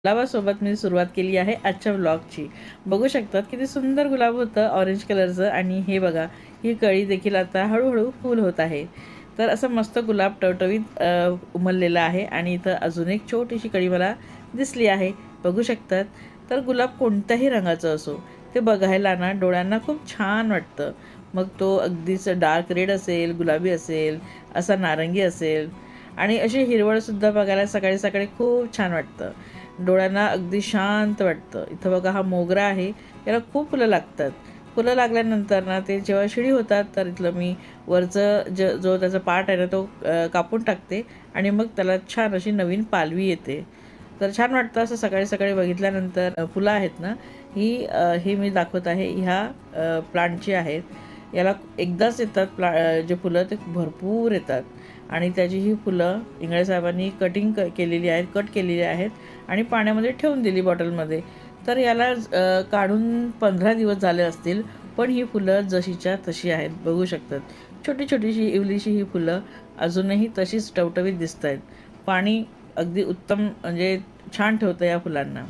गुलाबासोबत मी सुरुवात केली आहे आजच्या व्लॉगची. बघू शकतात किती सुंदर गुलाब होतं ऑरेंज कलरचं. आणि हे बघा, ही कळी देखील आता हळूहळू फुल होत आहे. तर असं मस्त गुलाब टवटवीत उमललेला आहे. आणि इथं अजून एक छोटीशी कळी मला दिसली आहे, बघू शकतात. तर गुलाब कोणत्याही रंगाचं असो, ते बघायला ना डोळ्यांना खूप छान वाटतं. मग तो अगदीच डार्क रेड असेल, गुलाबी असेल, असा नारंगी असेल, आणि अशी हिरवळसुद्धा बघायला सकाळी सकाळी खूप छान वाटतं. डोळ्यांना अगदी शांत वाटतं. इथं बघा, हा मोगरा आहे, याला खूप फुलं लागतात. फुलं लागल्यानंतर ना ते जेव्हा शिडी होतात, तर इथलं मी वरचं जो त्याचा पार्ट आहे ना, तो कापून टाकते. आणि मग त्याला छान अशी नवीन पालवी येते. तर छान वाटतं असं सकाळी सकाळी बघितल्यानंतर. फुलं आहेत ना, ही मी दाखवत आहे, ह्या प्लांटची आहेत. याला एकदाच येतात जे फुलं ते भरपूर येतात. आणि त्याची ही फुलं इंगळे साहेबांनी केलेली आहेत, कट केलेली आहेत आणि पाण्यामध्ये ठेवून दिली बॉटलमध्ये. तर याला काढून 15 दिवस झाले असतील, पण ही फुलं जशीच्या तशी आहेत, बघू शकतात. छोटी छोटीशी इवलीशी ही फुलं अजूनही तशीच टवटवीत दिसत आहेत. पाणी अगदी उत्तम, म्हणजे छान ठेवतं या फुलांना.